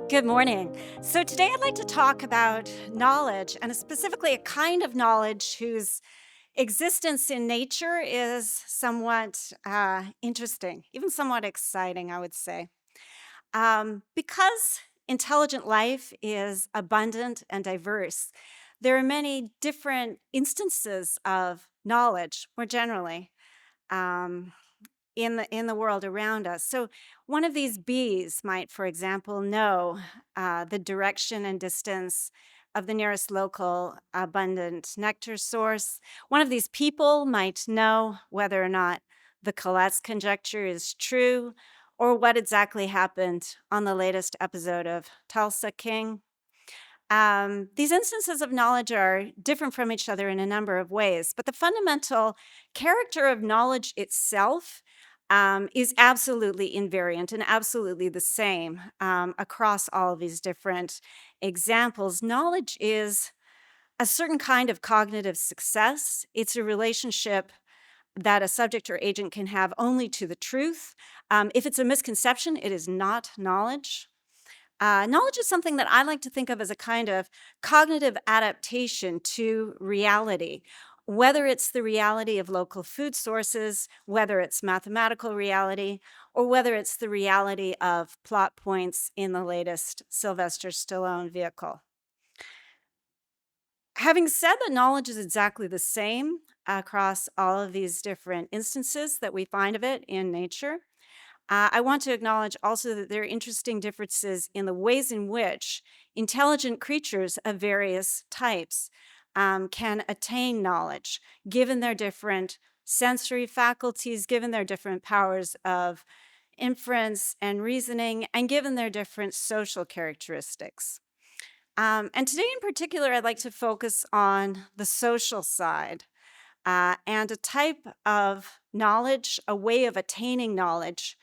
Good morning. So, today I'd like to talk about knowledge and specifically a kind of knowledge whose existence in nature is somewhat interesting, even somewhat exciting, I would say. Because intelligent life is abundant and diverse, there are many different instances of knowledge more generally. Um, in the world around us. So one of these bees might, for example, know the direction and distance of the nearest local abundant nectar source. One of these people might know whether or not the Colette's conjecture is true or what exactly happened on the latest episode of Tulsa King. These instances of knowledge are different from each other in a number of ways, but the fundamental character of knowledge itself is absolutely invariant and absolutely the same across all of these different examples. Knowledge is a certain kind of cognitive success. It's a relationship that a subject or agent can have only to the truth. If it's a misconception, it is not knowledge. Knowledge is something that I like to think of as a kind of cognitive adaptation to reality, whether it's the reality of local food sources, whether it's mathematical reality, or whether it's the reality of plot points in the latest Sylvester Stallone vehicle. Having said that knowledge is exactly the same across all of these different instances that we find of it in nature, I want to acknowledge also that there are interesting differences in the ways in which intelligent creatures of various types can attain knowledge, given their different sensory faculties, given their different powers of inference and reasoning, and given their different social characteristics. And today, in particular, I'd like to focus on the social side and a type of knowledge, a way of attaining knowledge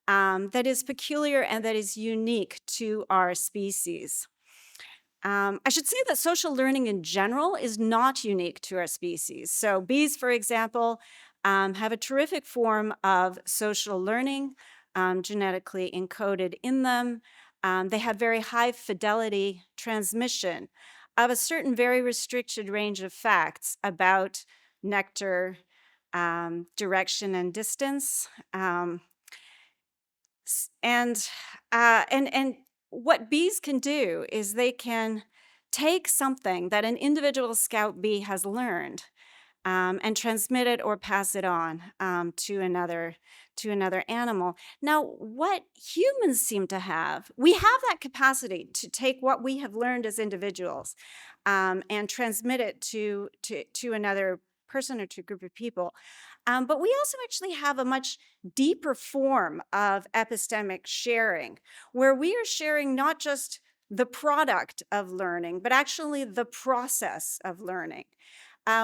that is peculiar and that is unique to our species. I should say that social learning in general is not unique to our species. So, bees, for example, have a terrific form of social learning genetically encoded in them. They have very high fidelity transmission of a certain very restricted range of facts about nectar, direction, and distance. And what bees can do is they can take something that an individual scout bee has learned and transmit it or pass it on to another animal. Now, what humans seem to have, we have that capacity to take what we have learned as individuals and transmit it to another person or to a group of people. But we also actually have a much deeper form of epistemic sharing, where we are sharing not just the product of learning, but actually the process of learning.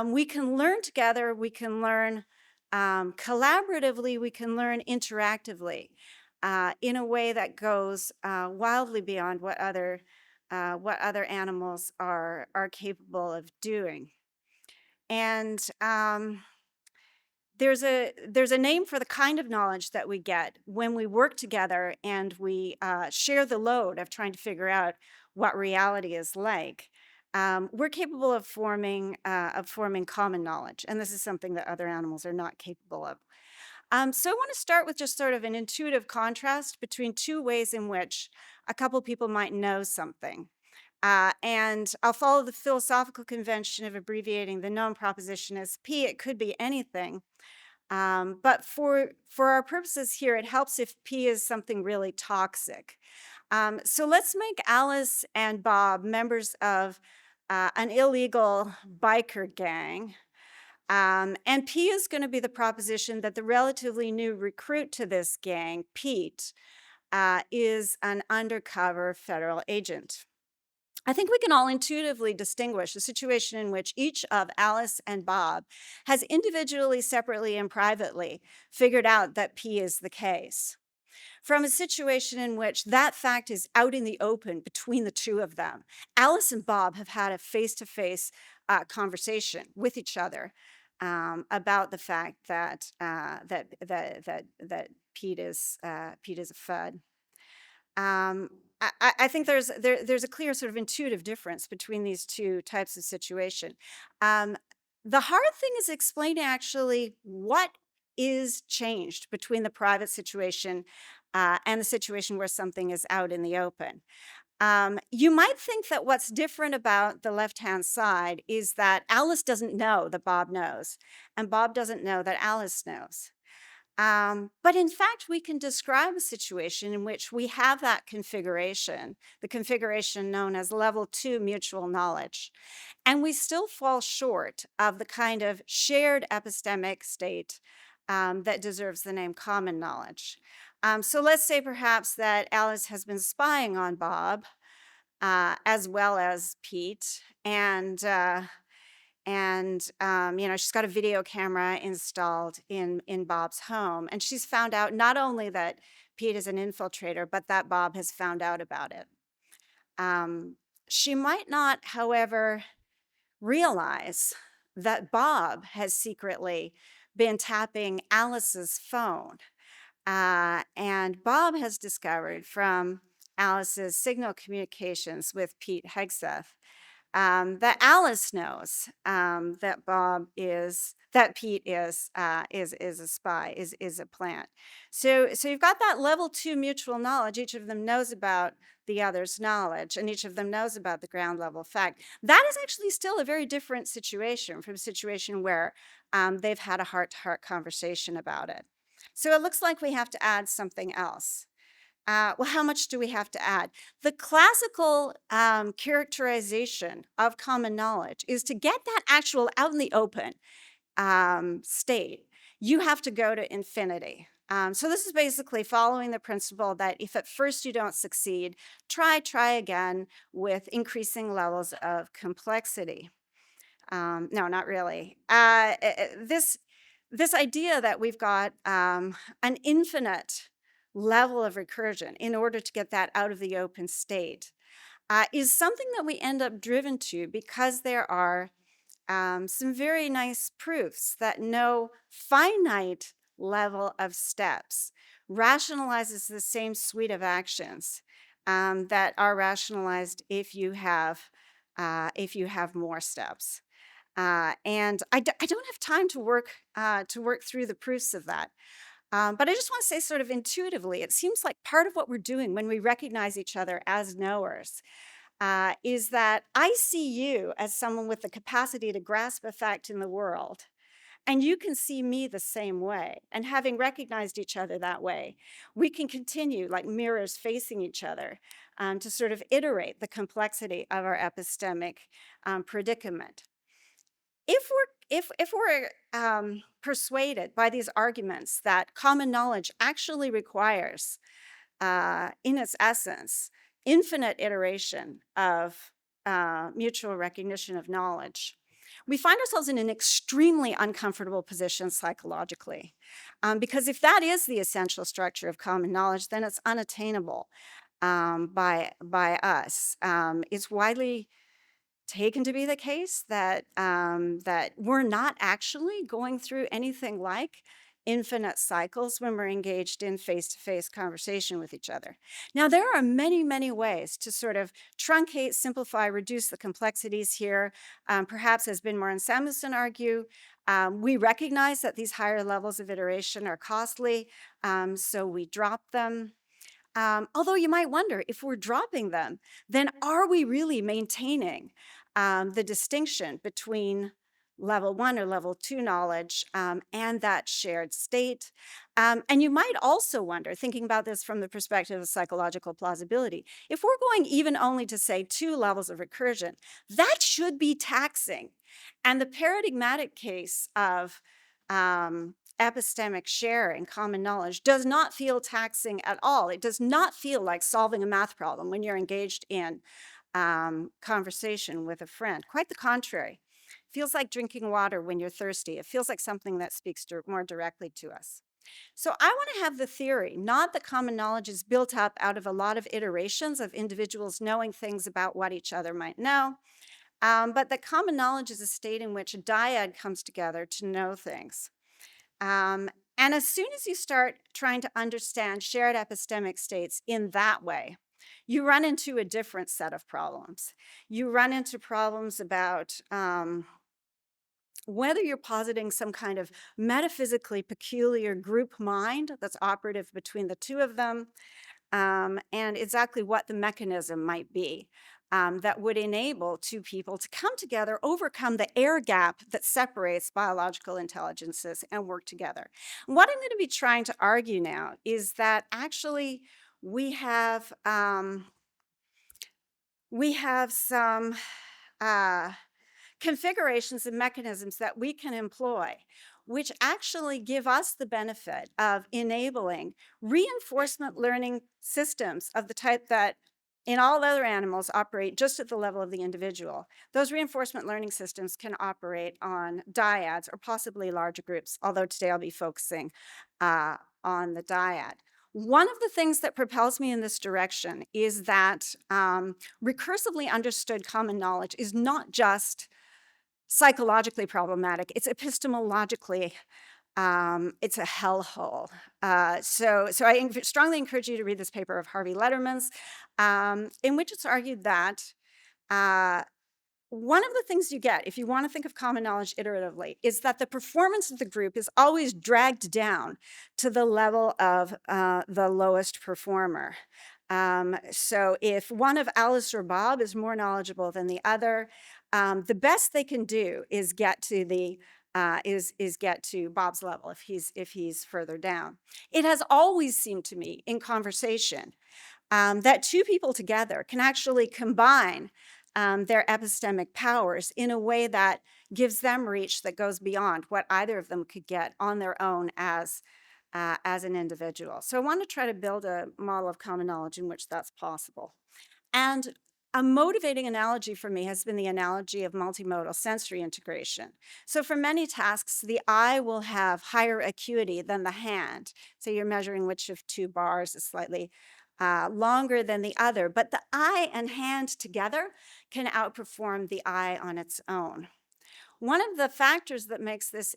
We can learn together, we can learn collaboratively, we can learn interactively in a way that goes wildly beyond what other animals are capable of doing. And there's a name for the kind of knowledge that we get when we work together and we share the load of trying to figure out what reality is like. We're capable of forming common knowledge, and this is something that other animals are not capable of. So I want to start with just sort of an intuitive contrast between two ways in which a couple people might know something. And I'll follow the philosophical convention of abbreviating the known proposition as P. It could be anything. But for our purposes here, it helps if P is something really toxic. So let's make Alice and Bob members of an illegal biker gang. And P is going to be the proposition that the relatively new recruit to this gang, Pete, is an undercover federal agent. I think we can all intuitively distinguish a situation in which each of Alice and Bob has individually, separately, and privately figured out that P is the case, from a situation in which that fact is out in the open between the two of them. Alice and Bob have had a face-to-face conversation with each other about the fact that Pete is a FUD. I think there's a clear sort of intuitive difference between these two types of situation. Um, the hard thing is explaining actually what is changed between the private situation and the situation where something is out in the open. You might think that what's different about the left-hand side is that Alice doesn't know that Bob knows, and Bob doesn't know that Alice knows. But in fact, we can describe a situation in which we have that configuration, the configuration known as level 2 mutual knowledge, and we still fall short of the kind of shared epistemic state that deserves the name common knowledge. So let's say perhaps that Alice has been spying on Bob as well as Pete, and she's got a video camera installed in Bob's home, and she's found out not only that Pete is an infiltrator, but that Bob has found out about it. She might not, however, realize that Bob has secretly been tapping Alice's phone, and Bob has discovered from Alice's signal communications with Pete Hegseth that Alice knows that Pete is a spy, is a plant. So you've got that level 2 mutual knowledge. Each of them knows about the other's knowledge, and each of them knows about the ground level fact. That is actually still a very different situation from a situation where they've had a heart-to-heart conversation about it. So it looks like we have to add something else. Well, how much do we have to add? The classical characterization of common knowledge is to get that actual out in the open state, you have to go to infinity. So this is basically following the principle that if at first you don't succeed, try again with increasing levels of complexity. No, not really. This idea that we've got an infinite level of recursion in order to get that out of the open state is something that we end up driven to because there are some very nice proofs that no finite level of steps rationalizes the same suite of actions that are rationalized if you have more steps. And I don't have time to work through the proofs of that. But I just want to say sort of intuitively, it seems like part of what we're doing when we recognize each other as knowers is that I see you as someone with the capacity to grasp a fact in the world, and you can see me the same way. And having recognized each other that way, we can continue like mirrors facing each other to sort of iterate the complexity of our epistemic predicament. If we're persuaded by these arguments that common knowledge actually requires, in its essence, infinite iteration of mutual recognition of knowledge, we find ourselves in an extremely uncomfortable position psychologically. Because if that is the essential structure of common knowledge, then it's unattainable by us. It's widely taken to be the case that that we're not actually going through anything like infinite cycles when we're engaged in face-to-face conversation with each other. Now, there are many ways to sort of truncate, simplify, reduce the complexities here. Perhaps, as Binmore and Samuelson argue, we recognize that these higher levels of iteration are costly, so we drop them. Although you might wonder, if we're dropping them, then are we really maintaining the distinction between level 1 or level 2 knowledge and that shared state? And you might also wonder, thinking about this from the perspective of psychological plausibility, if we're going even only to say 2 levels of recursion, that should be taxing. And the paradigmatic case of epistemic sharing, common knowledge, does not feel taxing at all. It does not feel like solving a math problem when you're engaged in conversation with a friend. Quite the contrary. It feels like drinking water when you're thirsty. It feels like something that speaks more directly to us. So I want to have the theory, not that common knowledge is built up out of a lot of iterations of individuals knowing things about what each other might know, but that common knowledge is a state in which a dyad comes together to know things. And as soon as you start trying to understand shared epistemic states in that way, you run into a different set of problems. You run into problems about whether you're positing some kind of metaphysically peculiar group mind that's operative between the two of them, and exactly what the mechanism might be that would enable two people to come together, overcome the air gap that separates biological intelligences, and work together. What I'm going to be trying to argue now is that actually we have some configurations and mechanisms that we can employ, which actually give us the benefit of enabling reinforcement learning systems of the type that in all other animals operate just at the level of the individual. Those reinforcement learning systems can operate on dyads or possibly larger groups, although today I'll be focusing on the dyad. One of the things that propels me in this direction is that recursively understood common knowledge is not just psychologically problematic, it's epistemologically, it's a hellhole. So I strongly encourage you to read this paper of Harvey Letterman's, in which it's argued that one of the things you get, if you want to think of common knowledge iteratively, is that the performance of the group is always dragged down to the level of the lowest performer. So if one of Alice or Bob is more knowledgeable than the other, the best they can do is get to the get to Bob's level if he's further down. It has always seemed to me in conversation that two people together can actually combine their epistemic powers in a way that gives them reach that goes beyond what either of them could get on their own as an individual. So I want to try to build a model of common knowledge in which that's possible. And a motivating analogy for me has been the analogy of multimodal sensory integration. So for many tasks, the eye will have higher acuity than the hand. So you're measuring which of two bars is slightly longer than the other, but the eye and hand together can outperform the eye on its own. One of the factors that makes this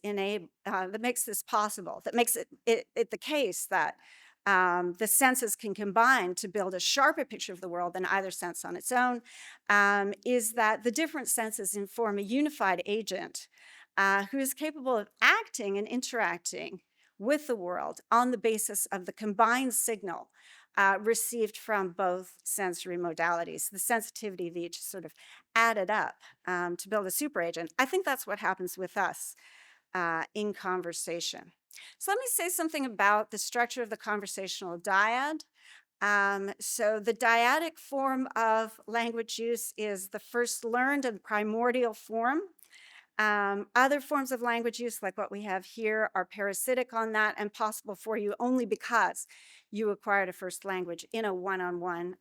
possible, that makes it the case that the senses can combine to build a sharper picture of the world than either sense on its own, is that the different senses inform a unified agent who is capable of acting and interacting with the world on the basis of the combined signal received from both sensory modalities. The sensitivity of each sort of added up to build a super agent. I think that's what happens with us in conversation. So let me say something about the structure of the conversational dyad. So the dyadic form of language use is the first learned and primordial form. Other forms of language use, like what we have here, are parasitic on that and possible for you only because you acquired a first language in a one-on-one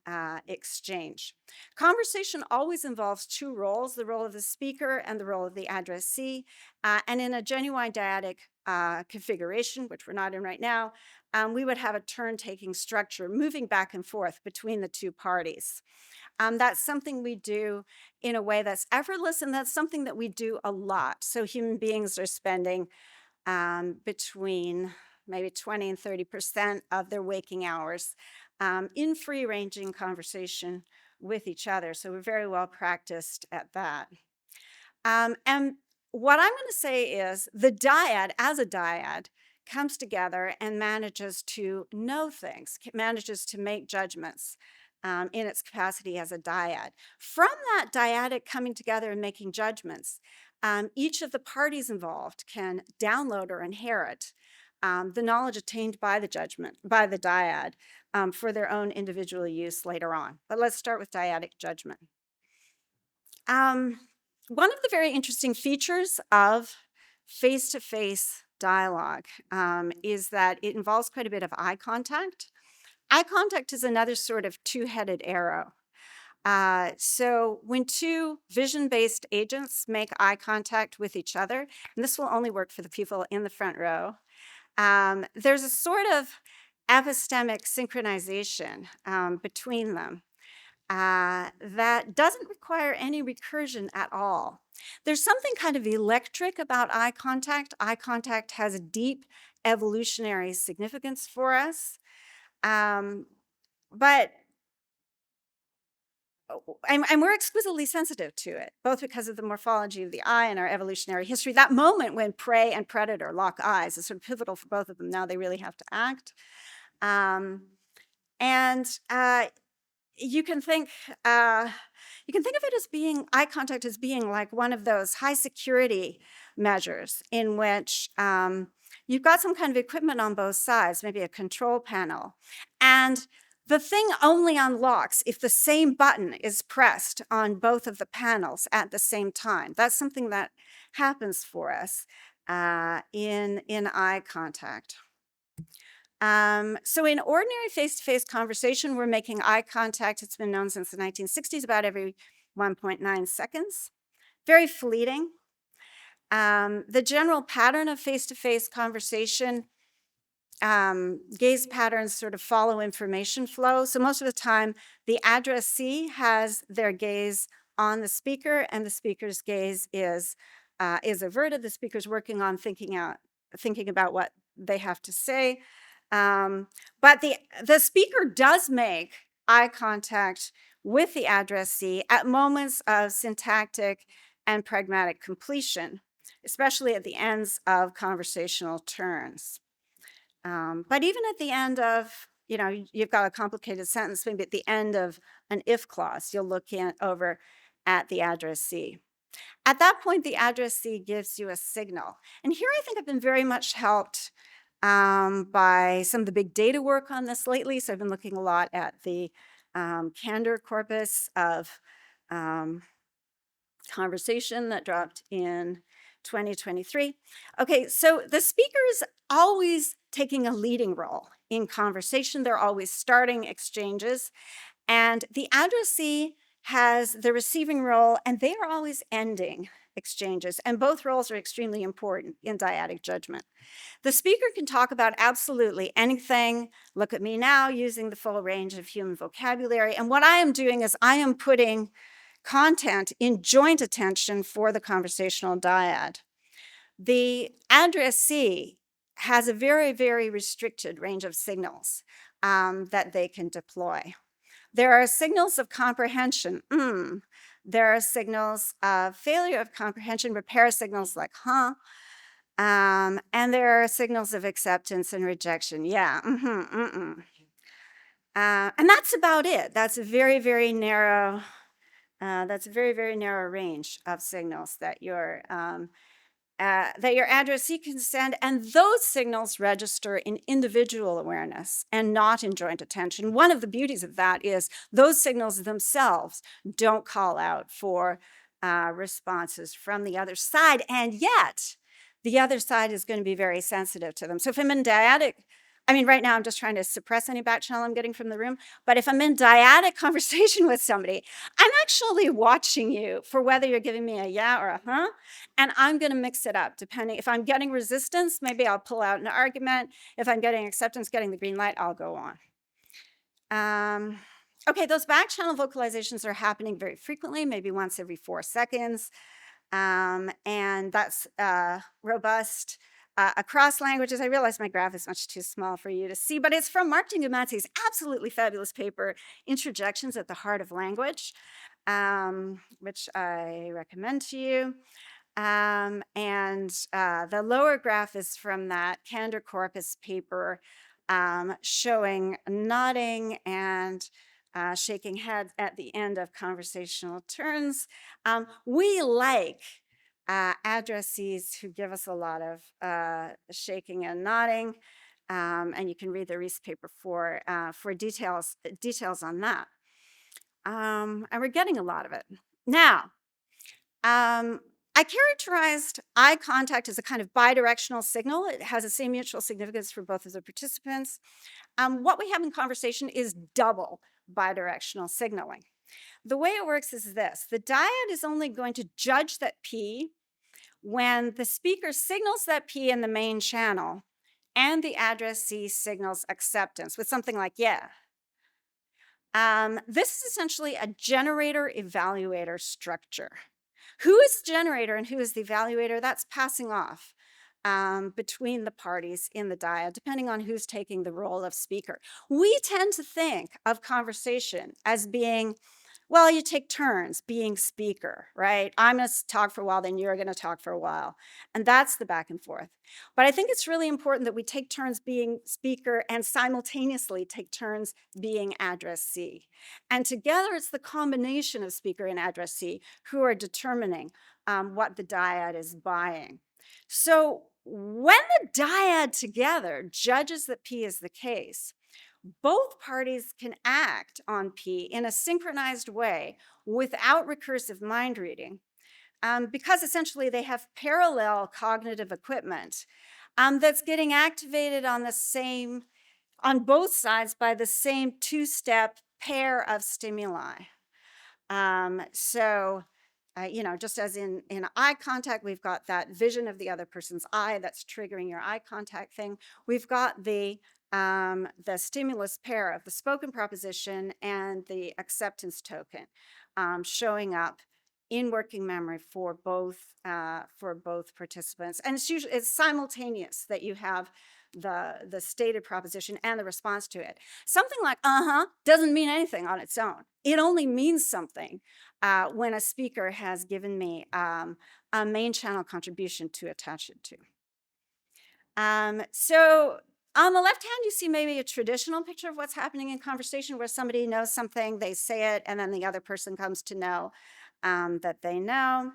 exchange. Conversation always involves two roles, the role of the speaker and the role of the addressee. And in a genuine dyadic configuration, which we're not in right now, we would have a turn-taking structure moving back and forth between the two parties. That's something we do in a way that's effortless, and that's something that we do a lot. So human beings are spending between maybe 20 and 30% of their waking hours in free-ranging conversation with each other. So we're very well practiced at that. And what I'm going to say is the dyad, as a dyad, comes together and manages to know things, manages to make judgments in its capacity as a dyad. From that dyadic coming together and making judgments, each of the parties involved can download or inherit the knowledge attained by the dyad for their own individual use later on. But let's start with dyadic judgment. One of the very interesting features of face-to-face dialogue is that it involves quite a bit of eye contact. Eye contact is another sort of two-headed arrow. So when two vision-based agents make eye contact with each other, and this will only work for the people in the front row, there's a sort of epistemic synchronization between them that doesn't require any recursion at all. There's something kind of electric about eye contact. Eye contact has a deep evolutionary significance for us. But and we're exquisitely sensitive to it, both because of the morphology of the eye and our evolutionary history. That moment when prey and predator lock eyes is sort of pivotal for both of them. Now they really have to act. And you can think of it as being eye contact as being like one of those high security measures in which you've got some kind of equipment on both sides, maybe a control panel, and the thing only unlocks if the same button is pressed on both of the panels at the same time. That's something that happens for us in eye contact. So in ordinary face-to-face conversation, we're making eye contact. It's been known since the 1960s, about every 1.9 seconds. Very fleeting. The general pattern of face-to-face conversation, gaze patterns sort of follow information flow. So most of the time, the addressee has their gaze on the speaker, and the speaker's gaze is averted. The speaker's working on thinking about what they have to say. But the speaker does make eye contact with the addressee at moments of syntactic and pragmatic completion, especially at the ends of conversational turns. But even at the end of, you've got a complicated sentence, maybe at the end of an if clause, you'll look over at the addressee. At that point, the addressee gives you a signal. And here I think I've been very much helped by some of the big data work on this lately. So I've been looking a lot at the candor corpus of conversation that dropped in 2023. Okay, so the speaker is always taking a leading role in conversation. They're always starting exchanges. And the addressee has the receiving role, and they are always ending exchanges. And both roles are extremely important in dyadic judgment. The speaker can talk about absolutely anything. Look at me now, using the full range of human vocabulary. And what I am doing is I am putting content in joint attention for the conversational dyad. The addressee has a very, very restricted range of signals that they can deploy. There are signals of comprehension. There are signals of failure of comprehension, repair signals like, huh? And there are signals of acceptance and rejection. Yeah, and that's about it. That's a very, very narrow, very narrow range of signals that your addressee can send, and those signals register in individual awareness and not in joint attention. One of the beauties of that is those signals themselves don't call out for responses from the other side, and yet the other side is going to be very sensitive to them. So if I'm in dyadic, right now I'm just trying to suppress any back channel I'm getting from the room, but if I'm in dyadic conversation with somebody, I'm actually watching you for whether you're giving me a yeah or a huh, and I'm going to mix it up depending. If I'm getting resistance, maybe I'll pull out an argument. If I'm getting acceptance, getting the green light, I'll go on. Okay, those back channel vocalizations are happening very frequently, maybe once every 4 seconds. And that's robust across languages. I realize my graph is much too small for you to see, but it's from Mark Dingumatz's absolutely fabulous paper, Interjections at the Heart of Language, which I recommend to you. And the lower graph is from that candor corpus paper showing nodding and shaking heads at the end of conversational turns. We like addressees who give us a lot of shaking and nodding, and you can read the Reese paper for details on that. And we're getting a lot of it. Now, I characterized eye contact as a kind of bidirectional signal. It has the same mutual significance for both of the participants. What we have in conversation is double bidirectional signaling. The way it works is this. The dyad is only going to judge that P when the speaker signals that P in the main channel and the addressee signals acceptance with something like yeah. This is essentially a generator-evaluator structure. Who is the generator and who is the evaluator? That's passing off between the parties in the dyad, depending on who's taking the role of speaker. We tend to think of conversation as being, Well, you take turns being speaker, right? I'm going to talk for a while, then you're going to talk for a while. And that's the back and forth. But I think it's really important that we take turns being speaker and simultaneously take turns being addressee. And together, it's the combination of speaker and addressee who are determining what the dyad is buying. So when the dyad together judges that P is the case, both parties can act on P in a synchronized way without recursive mind reading, because essentially they have parallel cognitive equipment that's getting activated on both sides by the same two-step pair of stimuli. Just as in eye contact, we've got that vision of the other person's eye that's triggering your eye contact thing. We've got the stimulus pair of the spoken proposition and the acceptance token showing up in working memory for both participants. And it's simultaneous that you have the stated proposition and the response to it. Something like doesn't mean anything on its own. It only means something when a speaker has given me a main channel contribution to attach it to. So on the left hand, you see maybe a traditional picture of what's happening in conversation where somebody knows something, they say it, and then the other person comes to know that they know.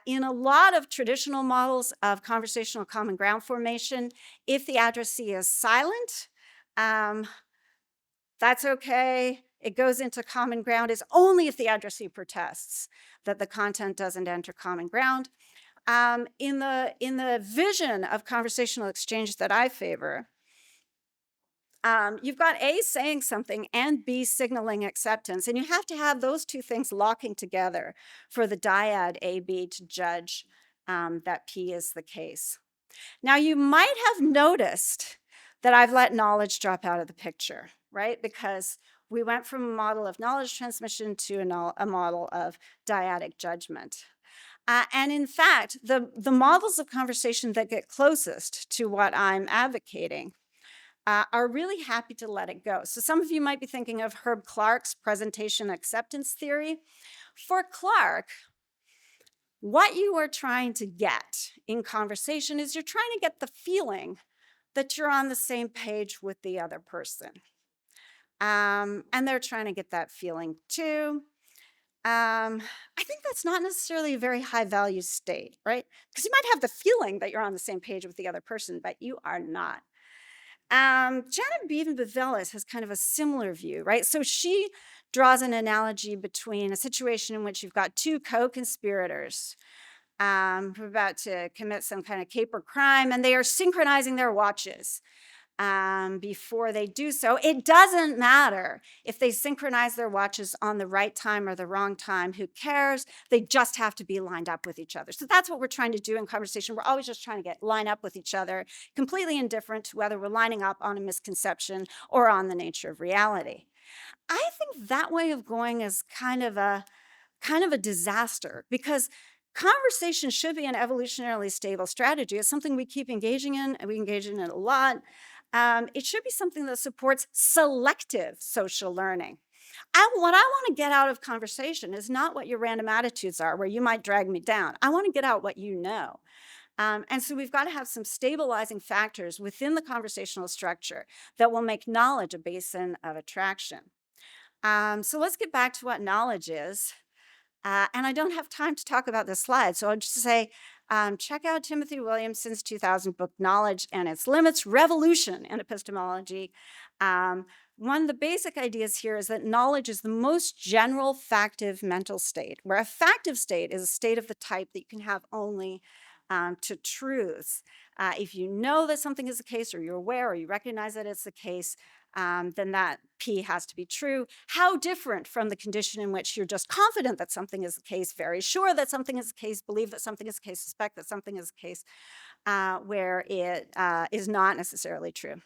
In a lot of traditional models of conversational common ground formation, if the addressee is silent, that's okay. It goes into common ground is only if the addressee protests that the content doesn't enter common ground. In the vision of conversational exchange that I favor, you've got A saying something and B signaling acceptance, and you have to have those two things locking together for the dyad AB to judge that P is the case. Now, you might have noticed that I've let knowledge drop out of the picture, right? Because we went from a model of knowledge transmission to a model of dyadic judgment. And in fact, the models of conversation that get closest to what I'm advocating are really happy to let it go. So some of you might be thinking of Herb Clark's presentation acceptance theory. For Clark, what you are trying to get in conversation is you're trying to get the feeling that you're on the same page with the other person. And they're trying to get that feeling too. I think that's not necessarily a very high value state, right? Because you might have the feeling that you're on the same page with the other person, but you are not. Janet Beaven-Bavelis has kind of a similar view, right? So she draws an analogy between a situation in which you've got two co-conspirators who are about to commit some kind of caper crime, and they are synchronizing their watches before they do so. It doesn't matter if they synchronize their watches on the right time or the wrong time. Who cares? They just have to be lined up with each other. So that's what we're trying to do in conversation. We're always just trying to line up with each other, completely indifferent to whether we're lining up on a misconception or on the nature of reality. I think that way of going is kind of a disaster, because conversation should be an evolutionarily stable strategy. It's something we keep engaging in, and we engage in it a lot. It should be something that supports selective social learning. What I want to get out of conversation is not what your random attitudes are, where you might drag me down. I want to get out what you know. And so we've got to have some stabilizing factors within the conversational structure that will make knowledge a basin of attraction. So let's get back to what knowledge is. And I don't have time to talk about this slide, so I'll just say, check out Timothy Williamson's 2000 book, Knowledge and Its Limits, Revolution in Epistemology. One of the basic ideas here is that knowledge is the most general factive mental state, where a factive state is a state of the type that you can have only to truths. If you know that something is the case, or you're aware, or you recognize that it's the case, then that P has to be true. How different from the condition in which you're just confident that something is the case, very sure that something is the case, believe that something is the case, suspect that something is the case, where it is not necessarily true.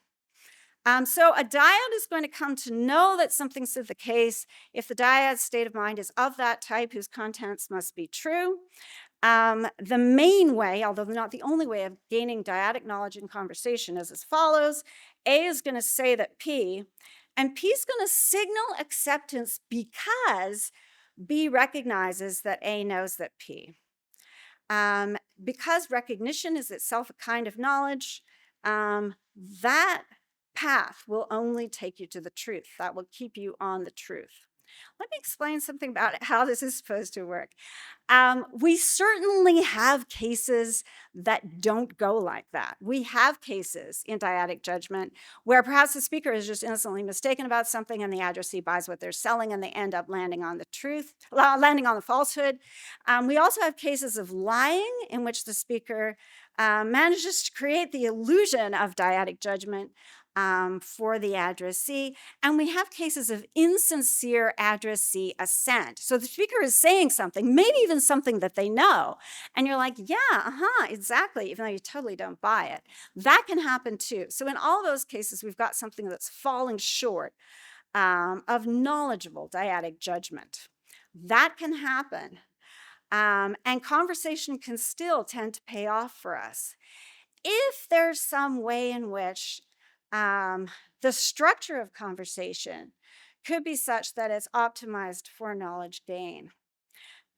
So a dyad is going to come to know that something's the case if the dyad's state of mind is of that type whose contents must be true. The main way, although not the only way, of gaining dyadic knowledge in conversation is as follows. A is going to say that P, and P is going to signal acceptance because B recognizes that A knows that P. Because recognition is itself a kind of knowledge, that path will only take you to the truth. That will keep you on the truth. Let me explain something about how this is supposed to work. We certainly have cases that don't go like that. We have cases in dyadic judgment where perhaps the speaker is just innocently mistaken about something and the addressee buys what they're selling and they end up landing on the truth, landing on the falsehood. We also have cases of lying in which the speaker manages to create the illusion of dyadic judgment for the addressee. And we have cases of insincere addressee assent. So the speaker is saying something, maybe even something that they know. And you're like, yeah, exactly, even though you totally don't buy it. That can happen too. So in all those cases, we've got something that's falling short of knowledgeable dyadic judgment. That can happen. And conversation can still tend to pay off for us. If there's some way in which the structure of conversation could be such that it's optimized for knowledge gain.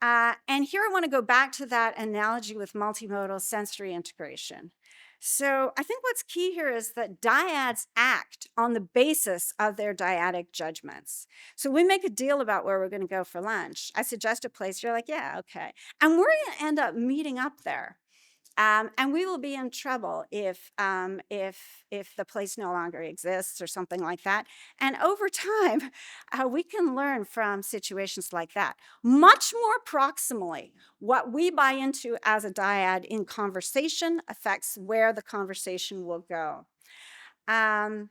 And here I want to go back to that analogy with multimodal sensory integration. So I think what's key here is that dyads act on the basis of their dyadic judgments. So we make a deal about where we're going to go for lunch. I suggest a place, you're like, yeah, okay. And we're going to end up meeting up there. And we will be in trouble if the place no longer exists or something like that. And over time, we can learn from situations like that. Much more proximally, what we buy into as a dyad in conversation affects where the conversation will go. Our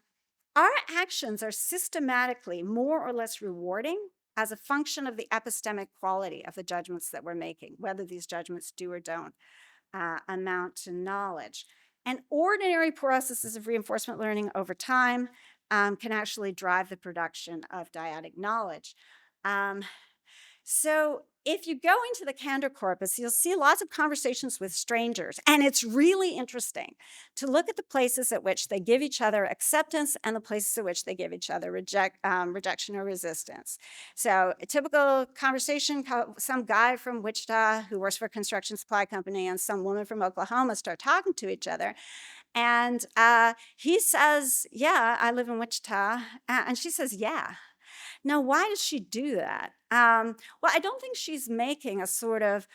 actions are systematically more or less rewarding as a function of the epistemic quality of the judgments that we're making, whether these judgments do or don't amount to knowledge. And ordinary processes of reinforcement learning over time can actually drive the production of dyadic knowledge. So if you go into the candor corpus, you'll see lots of conversations with strangers. And it's really interesting to look at the places at which they give each other acceptance and the places at which they give each other rejection or resistance. So a typical conversation, some guy from Wichita who works for a construction supply company and some woman from Oklahoma start talking to each other. And he says, yeah, I live in Wichita. And she says, yeah. Now, why does she do that? Well, I don't think she's making a sort of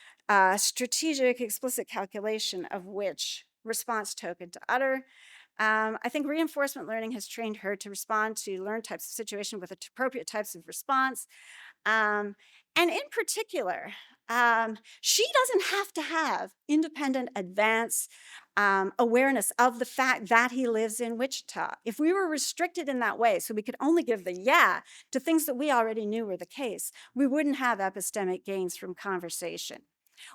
strategic, explicit calculation of which response token to utter. I think reinforcement learning has trained her to respond to learned types of situation with appropriate types of response. And in particular, she doesn't have to have independent advanced awareness of the fact that he lives in Wichita. If we were restricted in that way, so we could only give the yeah to things that we already knew were the case, we wouldn't have epistemic gains from conversation.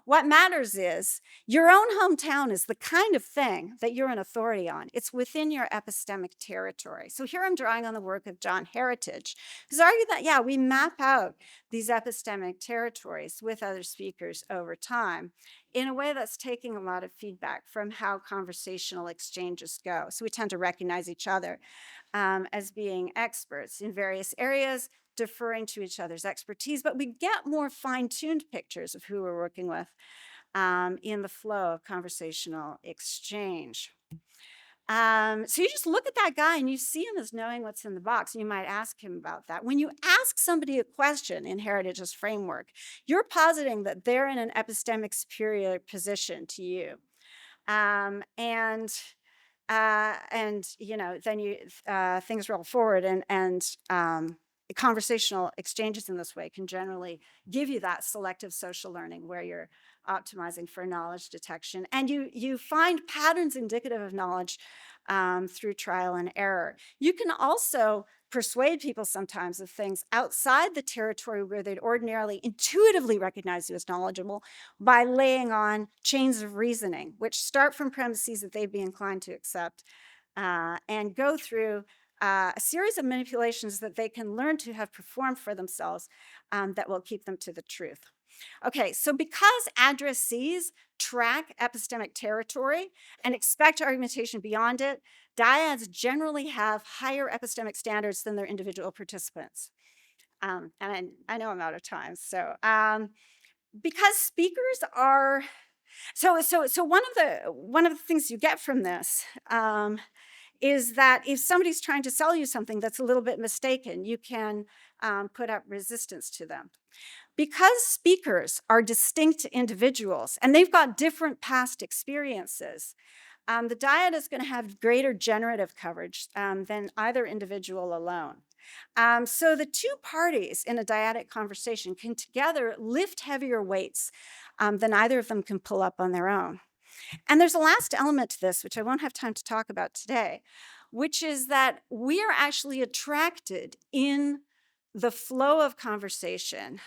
What matters is your own hometown is the kind of thing that you're an authority on. It's within your epistemic territory. So here I'm drawing on the work of John Heritage, who's argued that, yeah, we map out these epistemic territories with other speakers over time in a way that's taking a lot of feedback from how conversational exchanges go. So we tend to recognize each other as being experts in various areas, deferring to each other's expertise, but we get more fine-tuned pictures of who we're working with in the flow of conversational exchange. So you just look at that guy and you see him as knowing what's in the box, and you might ask him about that. When you ask somebody a question in Heritage's framework, you're positing that they're in an epistemic superior position to you. And you know, then things roll forward, and conversational exchanges in this way can generally give you that selective social learning where you're optimizing for knowledge detection, and you find patterns indicative of knowledge through trial and error. You can also persuade people sometimes of things outside the territory where they'd ordinarily intuitively recognize you as knowledgeable by laying on chains of reasoning, which start from premises that they'd be inclined to accept and go through a series of manipulations that they can learn to have performed for themselves that will keep them to the truth. Okay, so because addressees track epistemic territory and expect argumentation beyond it, dyads generally have higher epistemic standards than their individual participants. And I know I'm out of time. So because speakers are so one of the things you get from this is that if somebody's trying to sell you something that's a little bit mistaken, you can put up resistance to them. Because speakers are distinct individuals and they've got different past experiences, the dyad is going to have greater generative coverage than either individual alone. So the two parties in a dyadic conversation can together lift heavier weights than either of them can pull up on their own. And there's a last element to this, which I won't have time to talk about today, which is that we are actually attracted in the flow of conversation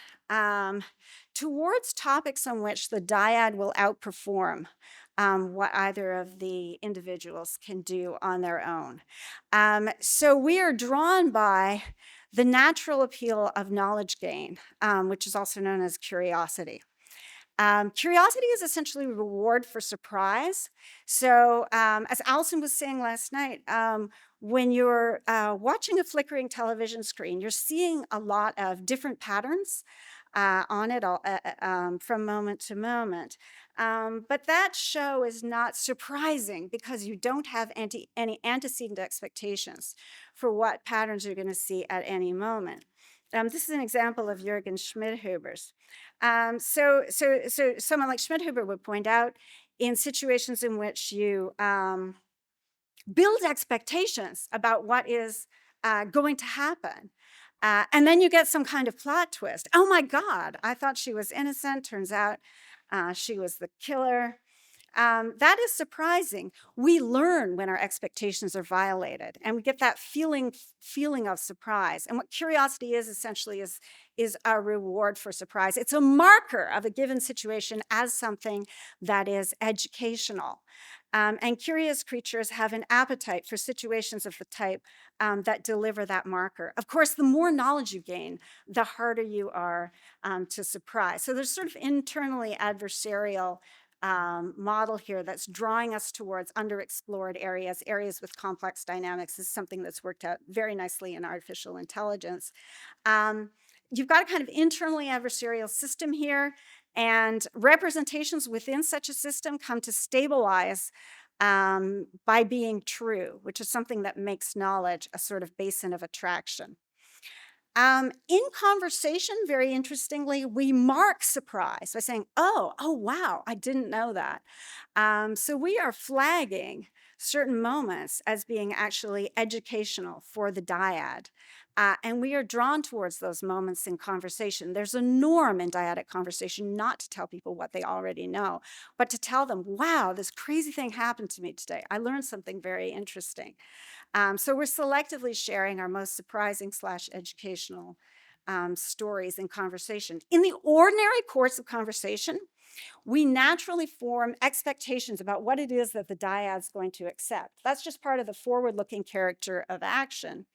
towards topics on which the dyad will outperform what either of the individuals can do on their own. So we are drawn by the natural appeal of knowledge gain, which is also known as curiosity. Curiosity is essentially a reward for surprise. So as Allison was saying last night, when you're watching a flickering television screen, you're seeing a lot of different patterns on it from moment to moment. But that show is not surprising because you don't have any antecedent expectations for what patterns you're going to see at any moment. This is an example of Jürgen Schmidhuber's. So someone like Schmidhuber would point out in situations in which you build expectations about what is going to happen. And then you get some kind of plot twist. Oh my God, I thought she was innocent. Turns out she was the killer. That is surprising. We learn when our expectations are violated, and we get that feeling of surprise. And what curiosity is essentially is a reward for surprise. It's a marker of a given situation as something that is educational. And curious creatures have an appetite for situations of the type that deliver that marker. Of course, the more knowledge you gain, the harder you are to surprise. So there's sort of internally adversarial model here that's drawing us towards underexplored areas with complex dynamics. This is something that's worked out very nicely in artificial intelligence. You've got a kind of internally adversarial system here, and representations within such a system come to stabilize by being true, which is something that makes knowledge a sort of basin of attraction. In conversation, very interestingly, we mark surprise by saying, oh, wow, I didn't know that. So we are flagging certain moments as being actually educational for the dyad. And we are drawn towards those moments in conversation. There's a norm in dyadic conversation not to tell people what they already know, but to tell them, wow, this crazy thing happened to me today. I learned something very interesting. So we're selectively sharing our most surprising / educational stories in conversation. In the ordinary course of conversation, we naturally form expectations about what it is that the dyad's going to accept. That's just part of the forward-looking character of action.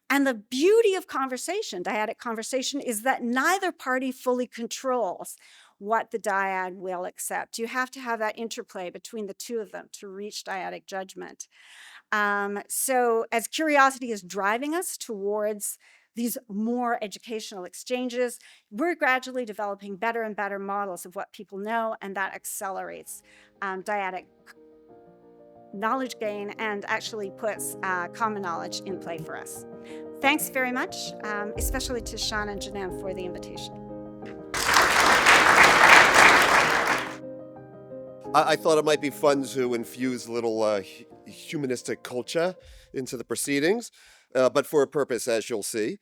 And the beauty of conversation, dyadic conversation, is that neither party fully controls what the dyad will accept. You have to have that interplay between the two of them to reach dyadic judgment. So as curiosity is driving us towards these more educational exchanges, we're gradually developing better and better models of what people know, and that accelerates dyadic knowledge gain and actually puts common knowledge in play for us. Thanks very much, especially to Sean and Janam for the invitation. I thought it might be fun to infuse a little humanistic culture into the proceedings, but for a purpose, as you'll see.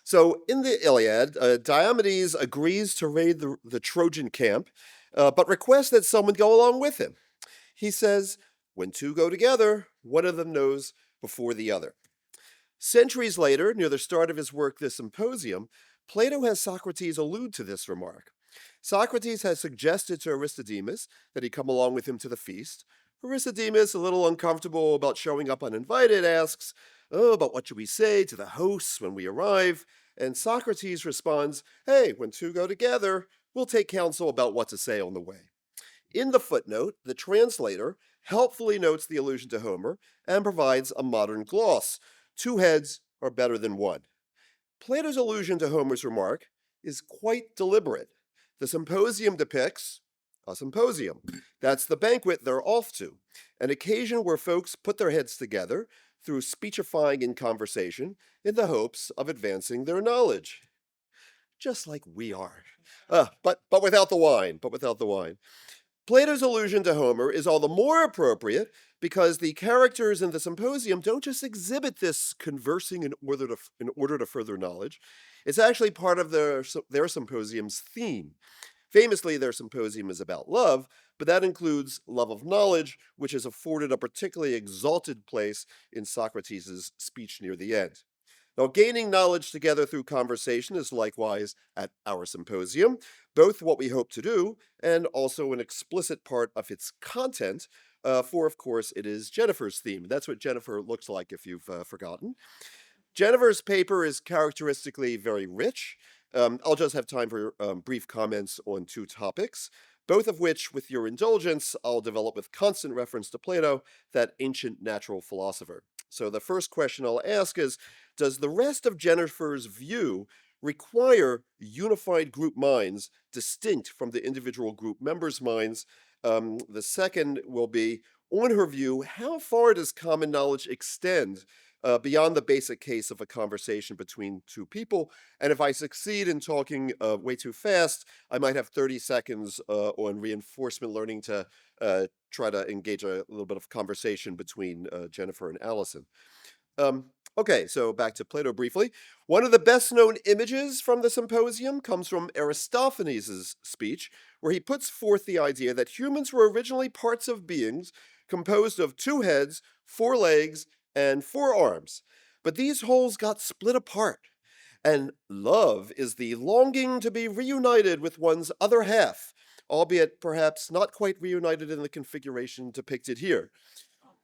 So in the Iliad, Diomedes agrees to raid the Trojan camp, but requests that someone go along with him. He says, when two go together, one of them knows before the other. Centuries later, near the start of his work, The Symposium, Plato has Socrates allude to this remark. Socrates has suggested to Aristodemus that he come along with him to the feast. Aristodemus, a little uncomfortable about showing up uninvited, asks, oh, but what should we say to the hosts when we arrive? And Socrates responds, hey, when two go together, we'll take counsel about what to say on the way. In the footnote, the translator helpfully notes the allusion to Homer and provides a modern gloss. Two heads are better than one. Plato's allusion to Homer's remark is quite deliberate. The symposium depicts a symposium. That's the banquet they're off to, an occasion where folks put their heads together through speechifying in conversation in the hopes of advancing their knowledge. Just like we are. But without the wine, but without the wine. Plato's allusion to Homer is all the more appropriate because the characters in the symposium don't just exhibit this conversing in order to further knowledge. It's actually part of their symposium's theme. Famously, their symposium is about love, but that includes love of knowledge, which is afforded a particularly exalted place in Socrates' speech near the end. Now, gaining knowledge together through conversation is likewise at our symposium, both what we hope to do and also an explicit part of its content, for, of course, it is Jennifer's theme. That's what Jennifer looks like if you've forgotten. Jennifer's paper is characteristically very rich. I'll just have time for brief comments on two topics, both of which, with your indulgence, I'll develop with constant reference to Plato, that ancient natural philosopher. So the first question I'll ask is, does the rest of Jennifer's view require unified group minds distinct from the individual group members' minds? The second will be, on her view, how far does common knowledge extend beyond the basic case of a conversation between two people? And if I succeed in talking way too fast, I might have 30 seconds on reinforcement learning to try to engage a little bit of conversation between Jennifer and Allison. Okay, so back to Plato briefly. One of the best known images from the symposium comes from Aristophanes' speech, where he puts forth the idea that humans were originally parts of beings composed of two heads, four legs, and four arms. But these wholes got split apart. And love is the longing to be reunited with one's other half, albeit perhaps not quite reunited in the configuration depicted here.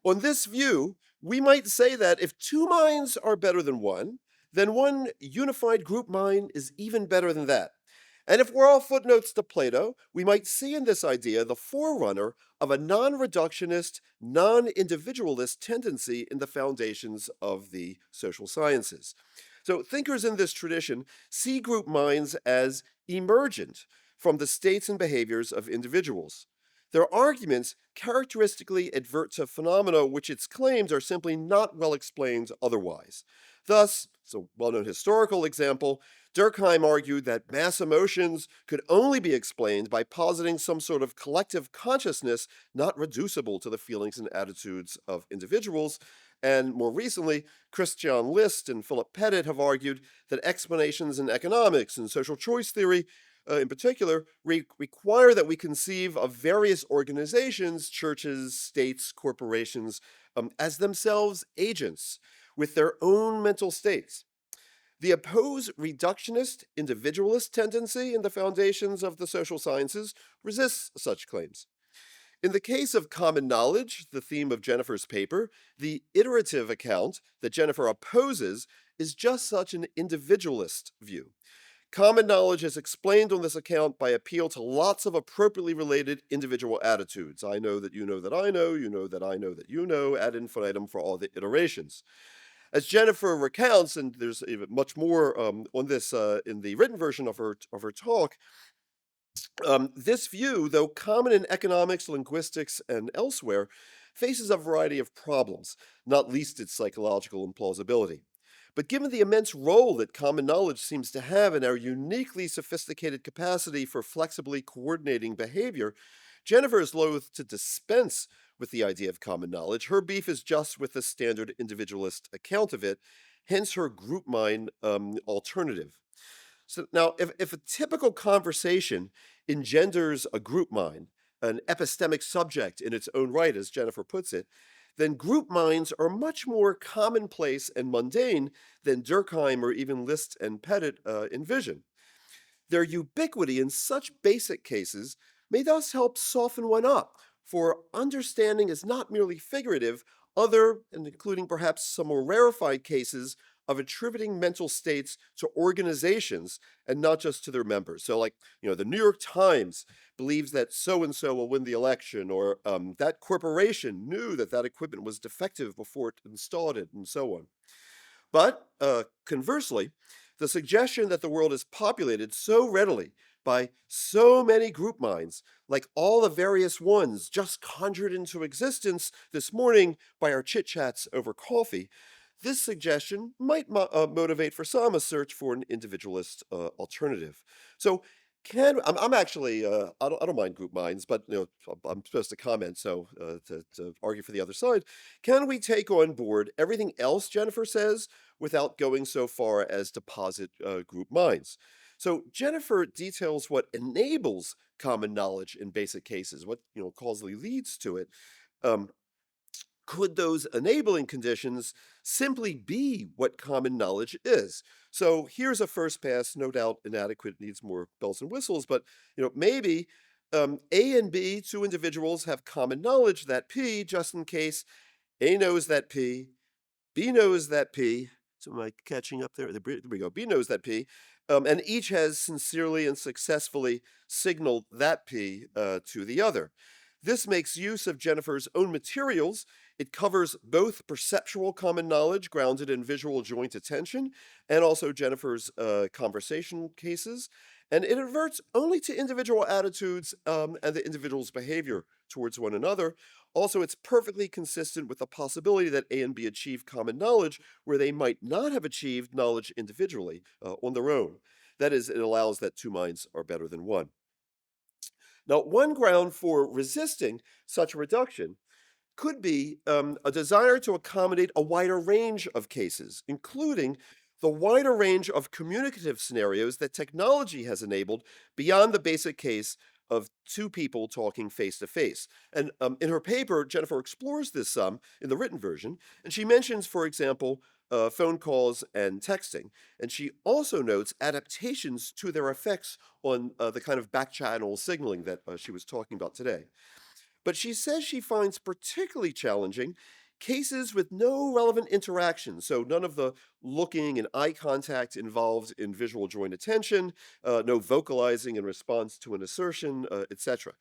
On this view, we might say that if two minds are better than one, then one unified group mind is even better than that. And if we're all footnotes to Plato, we might see in this idea the forerunner of a non-reductionist, non-individualist tendency in the foundations of the social sciences. So thinkers in this tradition see group minds as emergent from the states and behaviors of individuals. Their arguments characteristically advert to phenomena which its claims are simply not well explained otherwise. Thus, it's a well-known historical example, Durkheim argued that mass emotions could only be explained by positing some sort of collective consciousness not reducible to the feelings and attitudes of individuals. And more recently, Christian List and Philip Pettit have argued that explanations in economics and social choice theory in particular, require that we conceive of various organizations, churches, states, corporations, as themselves agents with their own mental states. The opposed reductionist, individualist tendency in the foundations of the social sciences resists such claims. In the case of common knowledge, the theme of Jennifer's paper, the iterative account that Jennifer opposes is just such an individualist view. Common knowledge is explained on this account by appeal to lots of appropriately related individual attitudes. I know that you know that I know, you know that I know that you know, ad infinitum for all the iterations. As Jennifer recounts, and there's even much more on this in the written version of her talk, this view, though common in economics, linguistics, and elsewhere, faces a variety of problems, not least its psychological implausibility. But given the immense role that common knowledge seems to have in our uniquely sophisticated capacity for flexibly coordinating behavior, Jennifer is loath to dispense with the idea of common knowledge. Her beef is just with the standard individualist account of it, hence her group mind alternative. So now, if a typical conversation engenders a group mind, an epistemic subject in its own right, as Jennifer puts it, then group minds are much more commonplace and mundane than Durkheim or even List and Pettit envision. Their ubiquity in such basic cases may thus help soften one up, for understanding is not merely figurative, other, and including perhaps some more rarefied cases, of attributing mental states to organizations and not just to their members. So, like, the New York Times believes that so and so will win the election, or that corporation knew that that equipment was defective before it installed it, and so on. But conversely, The suggestion that the world is populated so readily by so many group minds, like all the various ones just conjured into existence this morning by our chit chats over coffee, this suggestion might motivate for some a search for an individualist alternative. So, I'm actually I don't mind group minds, but I'm supposed to comment, so to argue for the other side, can we take on board everything else Jennifer says without going so far as to posit group minds? So Jennifer details what enables common knowledge in basic cases, what causally leads to it. Um, could those enabling conditions simply be what common knowledge is? So here's a first pass, no doubt inadequate, needs more bells and whistles, but maybe A and B, two individuals, have common knowledge that P, just in case A knows that P, B knows that P. So am I catching up there? There we go. B knows that P. And each has sincerely and successfully signaled that P to the other. This makes use of Jennifer's own materials. It covers both perceptual common knowledge grounded in visual joint attention and also Jennifer's conversation cases. And it adverts only to individual attitudes and the individual's behavior towards one another. Also, it's perfectly consistent with the possibility that A and B achieve common knowledge where they might not have achieved knowledge individually on their own. That is, it allows that two minds are better than one. Now, one ground for resisting such a reduction could be a desire to accommodate a wider range of cases, including the wider range of communicative scenarios that technology has enabled beyond the basic case of two people talking face to face. And in her paper, Jennifer explores this some in the written version, and she mentions, for example, phone calls and texting. And she also notes adaptations to their effects on the kind of back channel signaling that she was talking about today. But she says she finds particularly challenging cases with no relevant interaction. So none of the looking and eye contact involved in visual joint attention, no vocalizing in response to an assertion, etc.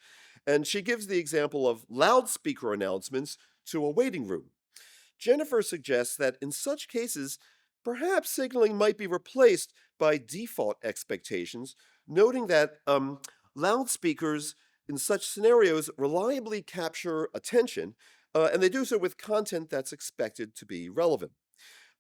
And she gives the example of loudspeaker announcements to a waiting room. Jennifer suggests that in such cases, perhaps signaling might be replaced by default expectations, noting that loudspeakers in such scenarios reliably capture attention, and they do so with content that's expected to be relevant.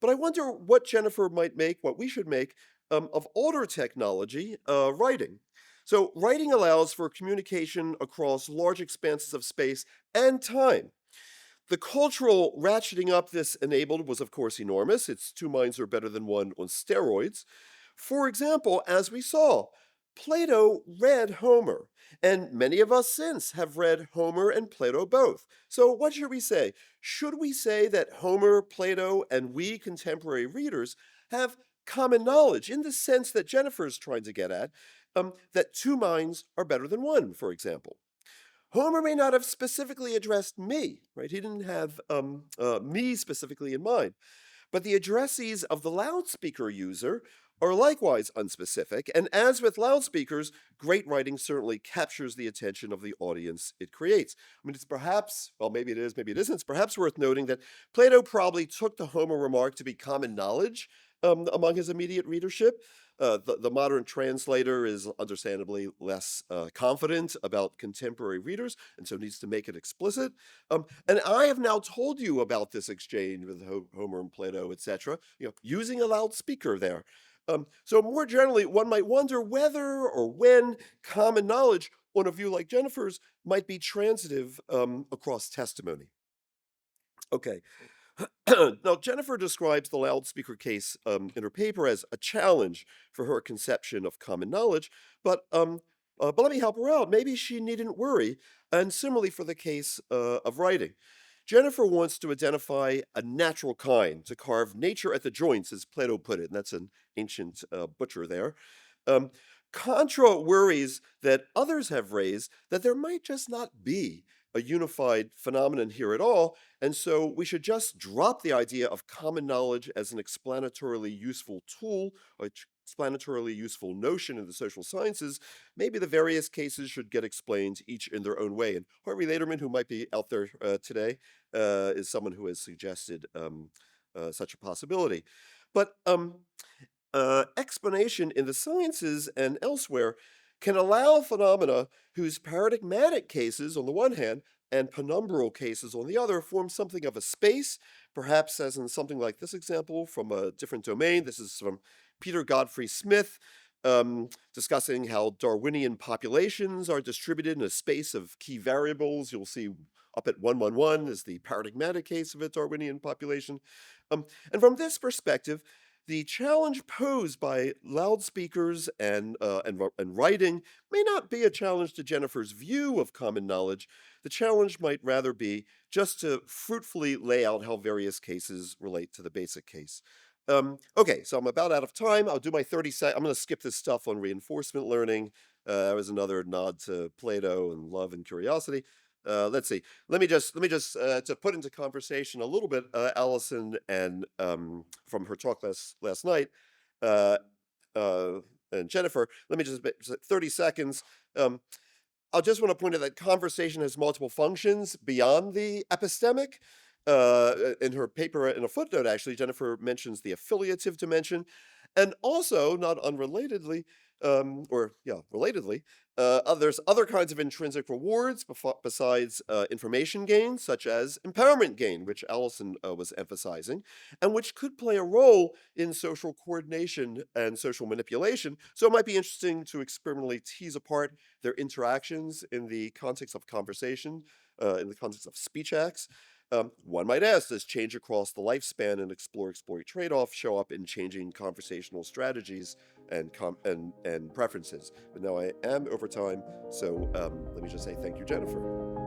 But I wonder what Jennifer might make, what we should make, of older technology, writing. So, writing allows for communication across large expanses of space and time. The cultural ratcheting up this enabled was, of course, enormous. Its two minds are better than one on steroids. For example, as we saw, Plato read Homer, and many of us since have read Homer and Plato both. So, what should we say? Should we say that Homer, Plato, and we contemporary readers have common knowledge in the sense that Jennifer's trying to get at, that two minds are better than one, for example? Homer may not have specifically addressed me, right? He didn't have me specifically in mind. But the addressees of the loudspeaker user are likewise unspecific. And as with loudspeakers, great writing certainly captures the attention of the audience it creates. I mean, it's perhaps, well, maybe it is, maybe it isn't. It's perhaps worth noting that Plato probably took the Homer remark to be common knowledge among his immediate readership. The modern translator is understandably less confident about contemporary readers, and so needs to make it explicit. And I have now told you about this exchange with Homer and Plato, etc., using a loudspeaker there. So more generally, one might wonder whether or when common knowledge on a view like Jennifer's might be transitive across testimony. Okay, now, Jennifer describes the loudspeaker case in her paper as a challenge for her conception of common knowledge, but let me help her out. Maybe she needn't worry. And similarly for the case of writing. Jennifer wants to identify a natural kind, to carve nature at the joints, as Plato put it, and that's an ancient butcher there. Um, Contra worries that others have raised that there might just not be a unified phenomenon here at all, and so we should just drop the idea of common knowledge as an explanatorily useful tool, or explanatorily useful notion in the social sciences. Maybe the various cases should get explained each in their own way. And Harvey Lederman, who might be out there today, is someone who has suggested such a possibility. But explanation in the sciences and elsewhere can allow phenomena whose paradigmatic cases on the one hand and penumbral cases on the other form something of a space, perhaps as in something like this example from a different domain. This is from Peter Godfrey Smith, discussing how Darwinian populations are distributed in a space of key variables. You'll see up at 111 is the paradigmatic case of a Darwinian population. And from this perspective, the challenge posed by loudspeakers and writing may not be a challenge to Jennifer's view of common knowledge. The challenge might rather be just to fruitfully lay out how various cases relate to the basic case. Okay, so I'm about out of time. I'll do my 30 seconds. I'm going to skip this stuff on reinforcement learning. That was another nod to Plato and love and curiosity. Let's see. Let me just to put into conversation a little bit, Allison and from her talk last night, uh, and Jennifer. Let me just 30 seconds. Um, I'll just want to point out that conversation has multiple functions beyond the epistemic. In her paper, in a footnote, actually, Jennifer mentions the affiliative dimension, and also, not unrelatedly, relatedly, there's other kinds of intrinsic rewards besides information gain, such as empowerment gain, which Allison was emphasizing, and which could play a role in social coordination and social manipulation. So it might be interesting to experimentally tease apart their interactions in the context of conversation, in the context of speech acts. One might ask, does change across the lifespan and exploit trade-off show up in changing conversational strategies and preferences? But now I am over time, so let me just say thank you, Jennifer.